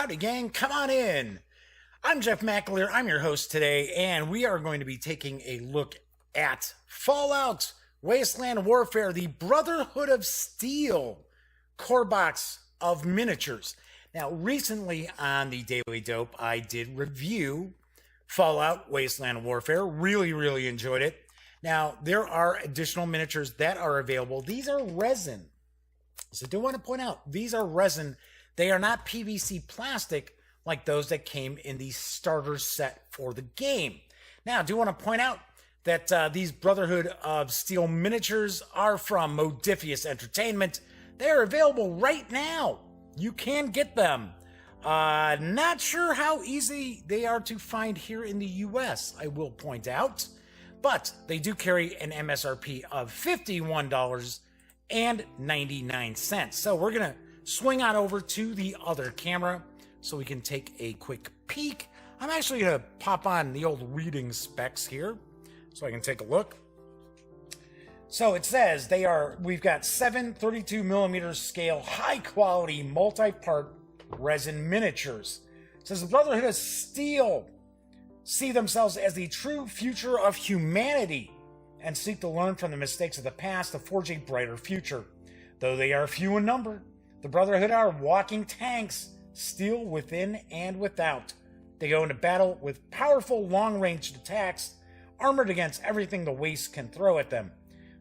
Howdy, gang. Come on in. I'm Jeff McAleer. I'm your host today, and we are going to be taking a look at Fallout Wasteland Warfare, the Brotherhood of Steel core box of miniatures. Now, recently on the Daily Dope, I did review Fallout Wasteland Warfare. Really enjoyed it. Now, there are additional miniatures that are available. These are resin. So I do want to point out, these are resin. They are not PVC plastic like those that came in the starter set for the game. Now, I do want to point out that these Brotherhood of Steel miniatures are from Modiphius Entertainment. They are available right now. You can get them. Not sure how easy they are to find here in the US, I will point out. But they do carry an MSRP of $51.99. So we're going to swing on over to the other camera so we can take a quick peek. I'm actually going to pop on the old reading specs here so I can take a look. So it says we've got 7 32mm scale high quality multi-part resin miniatures. It says the Brotherhood of Steel see themselves as the true future of humanity and seek to learn from the mistakes of the past to forge a brighter future. Though they are few in number, the Brotherhood are walking tanks, steel within and without. They go into battle with powerful long-range attacks, armored against everything the waste can throw at them.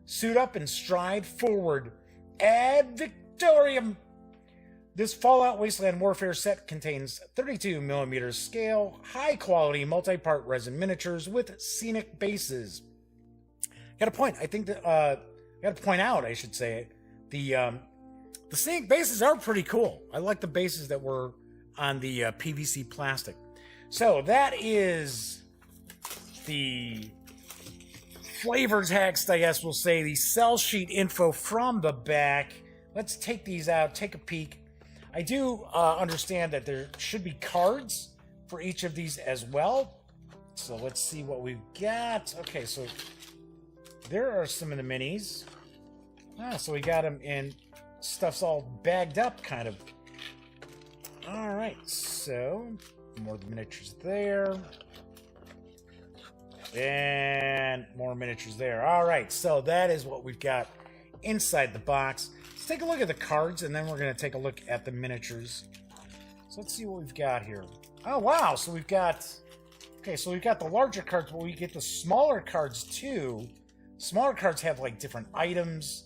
Suit up and stride forward. Ad Victoriam! This Fallout Wasteland Warfare set contains 32mm scale, high-quality multi-part resin miniatures with scenic bases. Got to point out, I should say, the scenic bases are pretty cool. I like the bases that were on the PVC plastic. So that is the flavor text, I guess we'll say, the sell sheet info from the back. Let's take these out, take a peek. I do understand that there should be cards for each of these as well. So let's see what we've got. Okay, so there are some of the minis. So we got them in, stuff's all bagged up, kind of. All right, so more of the miniatures there. And more miniatures there. All right, so that is what we've got inside the box. Let's take a look at the cards, and then we're going to take a look at the miniatures. So let's see what we've got here. Oh, wow, so we've got... Okay, so we've got the larger cards, but we get the smaller cards, too. Smaller cards have, like, different items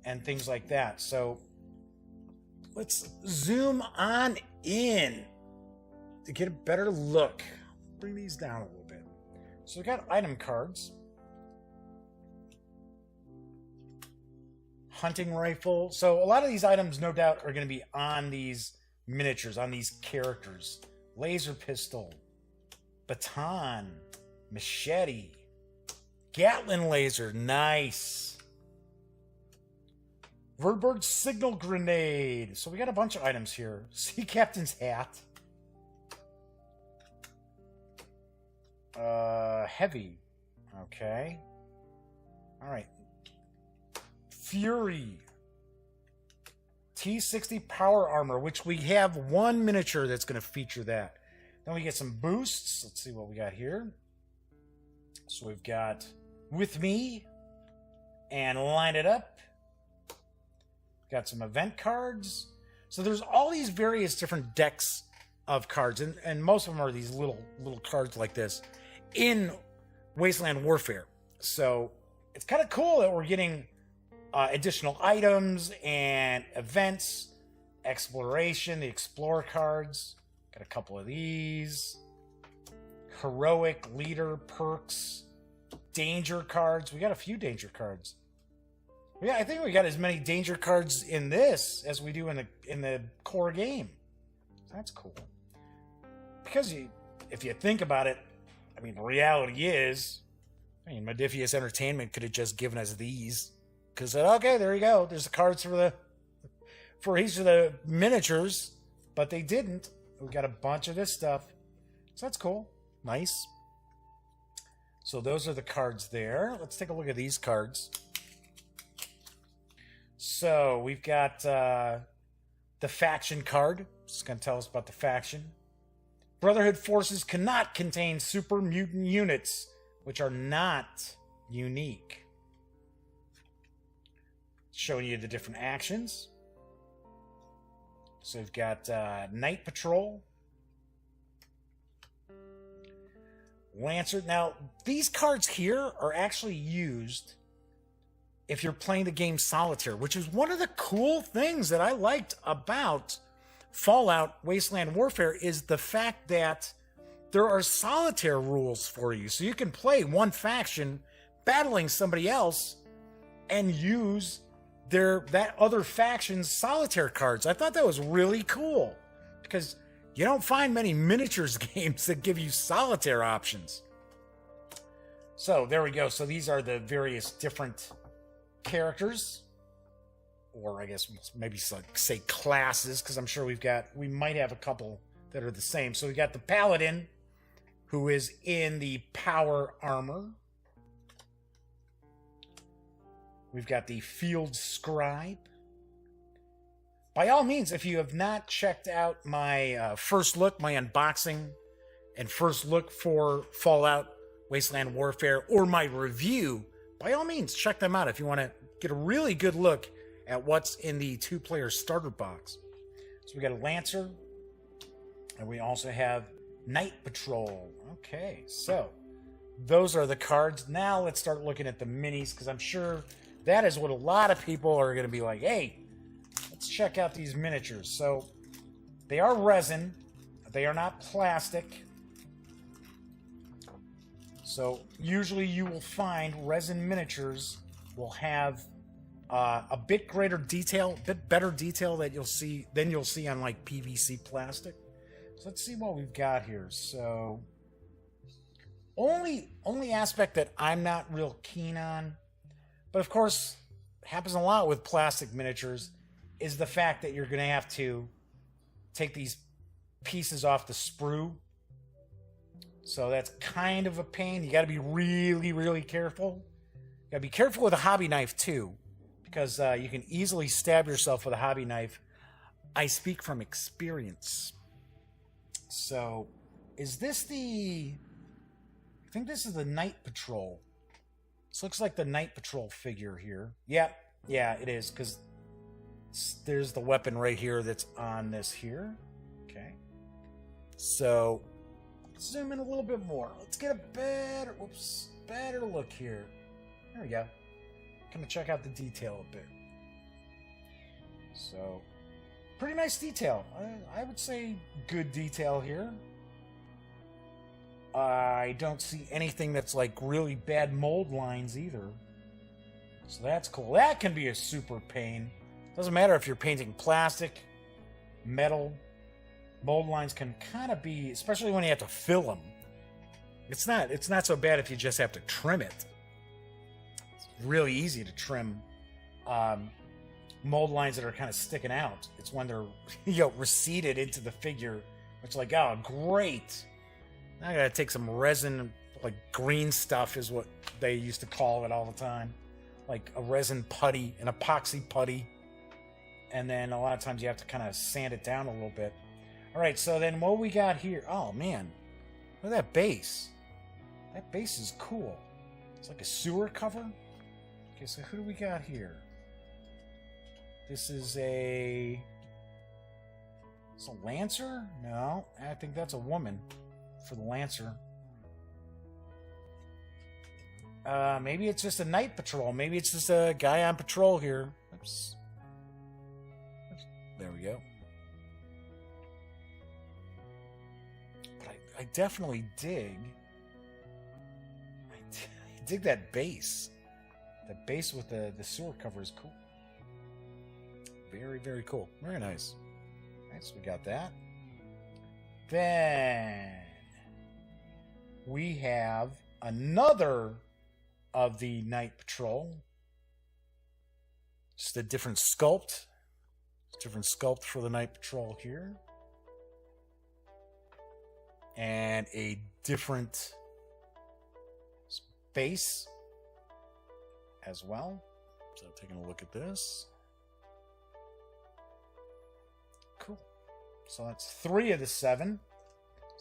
and things like that. So let's zoom on in to get a better look. Bring these down a little bit. So we got item cards. Hunting rifle. So a lot of these items, no doubt, are going to be on these miniatures, on these characters. Laser pistol. Baton. Machete. Gatling laser. Nice. Verberg signal grenade. So we got a bunch of items here. Sea captain's hat. Heavy. Okay. All right. Fury. T60 power armor, which we have one miniature that's going to feature that. Then we get some boosts. Let's see what we got here. So we've got With Me and Line It Up. Got some event cards. So there's all these various different decks of cards, and most of them are these little cards like this in Wasteland Warfare. So it's kind of cool that we're getting additional items and events, exploration, the Explorer cards. Got a couple of these. Heroic, Leader, Perks, Danger cards. We got a few Danger cards. Yeah, I think we got as many Danger cards in this as we do in the core game. That's cool. Because if you think about it, I mean, the reality is, Modiphius Entertainment could have just given us these. Because, okay, there you go. There's the cards for each of the miniatures. But they didn't. We got a bunch of this stuff. So that's cool. Nice. So those are the cards there. Let's take a look at these cards. So we've got the faction card. It's going to tell us about the faction. Brotherhood forces cannot contain super mutant units, which are not unique. Showing you the different actions. So we've got Night Patrol, Lancer. Now, these cards here are actually used if you're playing the game Solitaire, which is one of the cool things that I liked about Fallout Wasteland Warfare, is the fact that there are Solitaire rules for you. So you can play one faction battling somebody else and use that other faction's Solitaire cards. I thought that was really cool because you don't find many miniatures games that give you Solitaire options. So there we go. So these are the various different characters, or I guess maybe say classes, because I'm sure we might have a couple that are the same. So we got the Paladin, who is in the power armor. We've got the Field Scribe. By all means, if you have not checked out my first look, my unboxing, and first look for Fallout Wasteland Warfare, or my review, by all means, check them out if you want to get a really good look at what's in the 2-player starter box. So we got a Lancer, and we also have Night Patrol. Okay, so those are the cards. Now let's start looking at the minis, because I'm sure that is what a lot of people are going to be like, hey, let's check out these miniatures. So they are resin. They are not plastic. So usually you will find resin miniatures will have a bit greater detail, a bit better detail that you'll see on like PVC plastic. So let's see what we've got here. So only aspect that I'm not real keen on, but of course happens a lot with plastic miniatures, is the fact that you're going to have to take these pieces off the sprue. So that's kind of a pain. You got to be really, really careful. You got to be careful with a hobby knife too, because you can easily stab yourself with a hobby knife. I speak from experience. So, is this I think this is the Night Patrol. This looks like the Night Patrol figure here. Yeah, it is, because there's the weapon right here that's on this here. Okay. So, let's zoom in a little bit more. Let's get a better look here. There we go. Gonna check out the detail a bit. So, pretty nice detail. I would say good detail here. I don't see anything that's like really bad mold lines either. So that's cool. That can be a super pain. Doesn't matter if you're painting plastic, metal. Mold lines can kind of be, especially when you have to fill them. It's not so bad if you just have to trim it. It's really easy to trim mold lines that are kind of sticking out. It's when they're receded into the figure. It's like, oh, great. Now I gotta take some resin, like green stuff is what they used to call it all the time. Like a resin putty, an epoxy putty. And then a lot of times you have to kind of sand it down a little bit. Alright, so then what we got here? Oh, man. Look at that base. That base is cool. It's like a sewer cover. Okay, so who do we got here? This is a Lancer? No, I think that's a woman for the Lancer. Maybe it's just a Night Patrol. Maybe it's just a guy on patrol here. Oops. There we go. But I definitely dig. I dig that base. That base with the sewer cover is cool. Very, very cool. Very nice. Nice, we got that. Then we have another of the Night Patrol. Just a different sculpt. Different sculpt for the Night Patrol here. And a different base as well. So taking a look at this. cool. So that's 3 of the 7.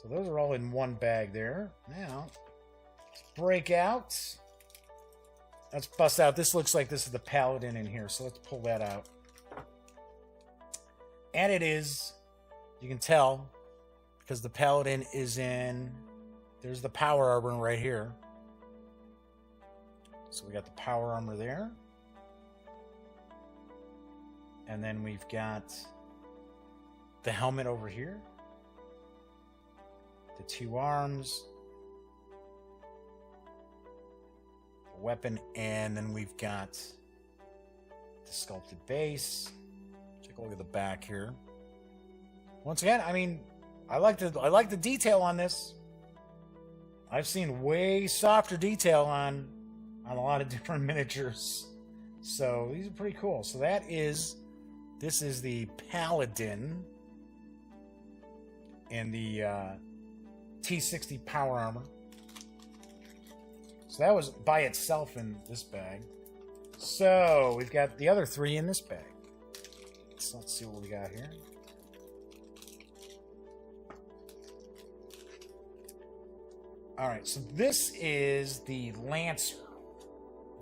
So those are all in one bag there. Now, let's break out. Let's bust out. This looks like this is the Paladin in here, so let's pull that out. And it is, you can tell, because the Paladin is in, there's the power armor right here. So we got the power armor there. And then we've got the helmet over here. The 2 arms. The weapon. And then we've got the sculpted base. Take a look at the back here. Once again, I mean, I like the detail on this. I've seen way softer detail on a lot of different miniatures. So these are pretty cool. So this is the Paladin and the T60 power armor. So that was by itself in this bag. So we've got the other 3 in this bag. So let's see what we got here. Alright, so this is the Lancer.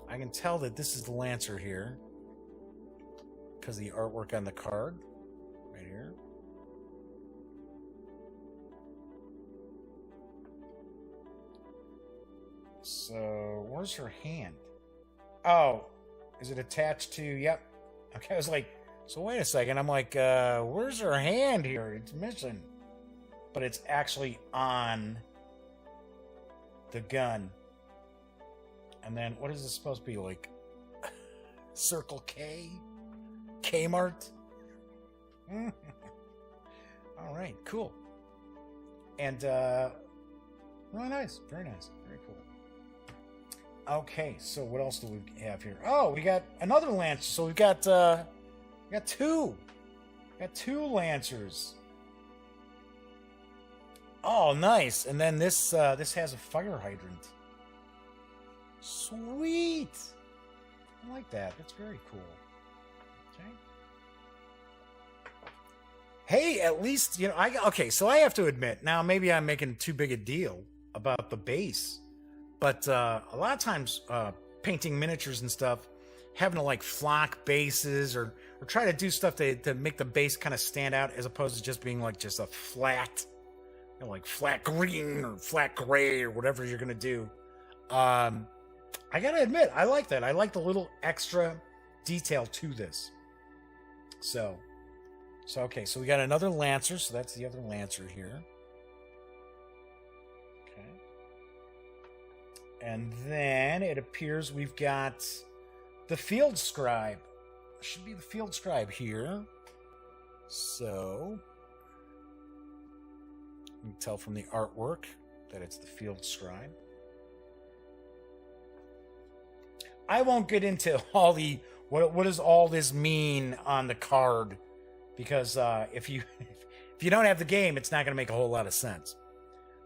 I can tell that this is the Lancer here because of the artwork on the card right here. So, where's her hand? Oh, is it attached to, yep. Okay, I was like, so wait a second. I'm like, where's her hand here? It's missing. But it's actually on the gun. And then, what is this supposed to be, like, Circle K? Kmart? Alright, cool. And, really nice. Very nice. Very cool. Okay, so what else do we have here? Oh, we got another Lancer. So we've got, we got 2. We got 2 Lancers. Oh, nice. And then this has a fire hydrant. Sweet. I like that. That's very cool. Okay. Hey, at least, you know, okay, so I have to admit, now maybe I'm making too big a deal about the base, but a lot of times painting miniatures and stuff, having to like flock bases or try to do stuff to make the base kind of stand out as opposed to just being like just a flat, you know, like flat green or flat gray or whatever you're going to do. I gotta admit, I like that. I like the little extra detail to this. So okay, so we got another Lancer, so that's the other Lancer here. Okay. And then it appears we've got the Field Scribe. Should be the Field Scribe here. So you can tell from the artwork that it's the Field Scribe. I won't get into all the what does all this mean on the card, because if you don't have the game, it's not going to make a whole lot of sense.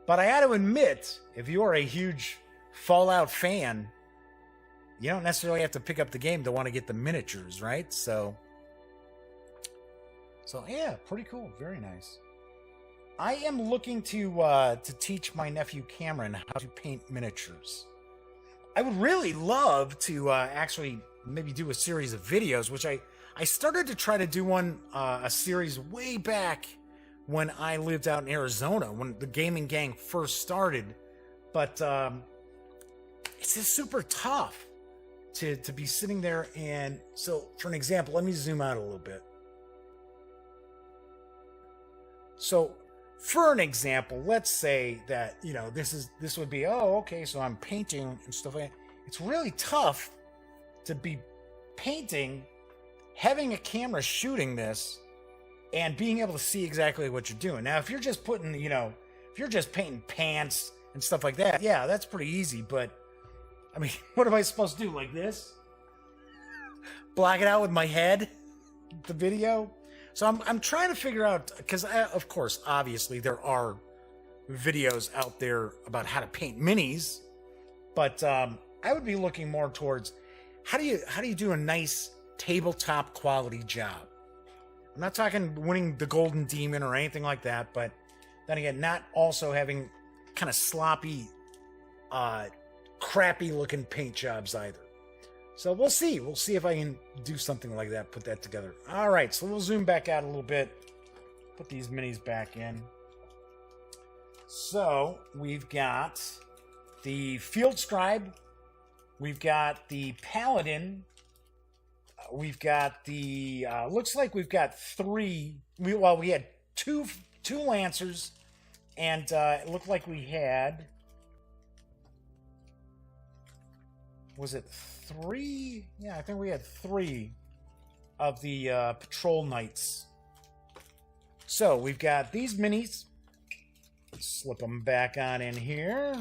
But I got to admit, if you are a huge Fallout fan, you don't necessarily have to pick up the game to want to get the miniatures, right? So yeah, pretty cool, very nice. I am looking to teach my nephew Cameron how to paint miniatures. I would really love to actually maybe do a series of videos, which I started to try to do a series way back when I lived out in Arizona, when the gaming gang first started. But it's just super tough to be sitting there. And so, for an example, let me zoom out a little bit. So, for an example, let's say that, you know, this would be, oh, okay, so I'm painting and stuff like that. It's really tough to be painting, having a camera shooting this, and being able to see exactly what you're doing. Now, if you're just putting, you know, if you're just painting pants and stuff like that, yeah, that's pretty easy. But, I mean, what am I supposed to do, like this? Block it out with my head? The video? So I'm trying to figure out, because of course, obviously, there are videos out there about how to paint minis, but I would be looking more towards how do you do a nice tabletop quality job? I'm not talking winning the Golden Demon or anything like that, but then again, not also having kind of sloppy, crappy looking paint jobs either. So we'll see. We'll see if I can do something like that, put that together. All right, so we'll zoom back out a little bit, put these minis back in. So we've got the Field Scribe, we've got the Paladin, we've got the, looks like we've got three, we had two Lancers, and it looked like we had, was it three? Yeah, I think we had three of the Patrol Knights. So we've got these minis. Slip them back on in here.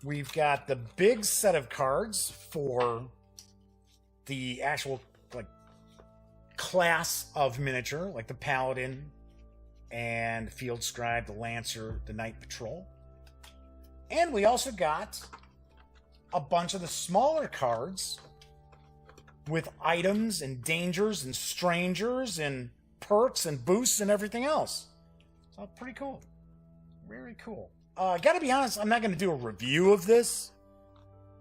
We've got the big set of cards for the actual like class of miniature, like the Paladin and Field Scribe, the Lancer, the Night Patrol. And we also got a bunch of the smaller cards with items and dangers and strangers and perks and boosts and everything else. So pretty cool. Very cool. Gotta be honest, I'm not going to do a review of this,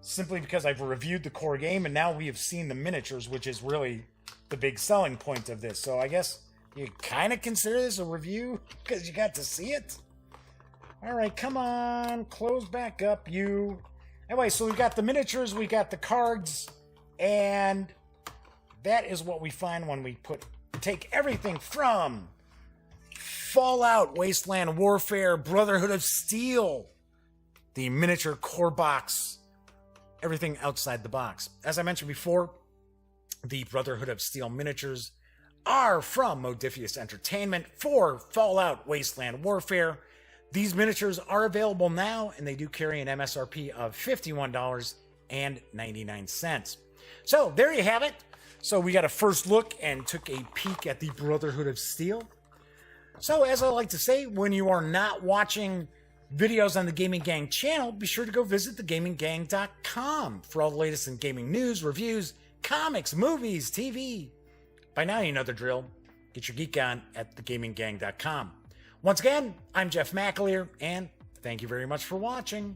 simply because I've reviewed the core game and now we have seen the miniatures, which is really the big selling point of this. So I guess you kind of consider this a review because you got to see it. All right, come on, close back up, you. Anyway, so we've got the miniatures, we got the cards, and that is what we find when we take everything from Fallout Wasteland Warfare, Brotherhood of Steel, the miniature core box, everything outside the box. As I mentioned before, the Brotherhood of Steel miniatures are from Modiphius Entertainment for Fallout Wasteland Warfare. These miniatures are available now, and they do carry an MSRP of $51.99. So there you have it. So we got a first look and took a peek at the Brotherhood of Steel. So as I like to say, when you are not watching videos on the Gaming Gang channel, be sure to go visit thegaminggang.com for all the latest in gaming news, reviews, comics, movies, TV. By now you know the drill. Get your geek on at thegaminggang.com. Once again, I'm Jeff McAleer, and thank you very much for watching.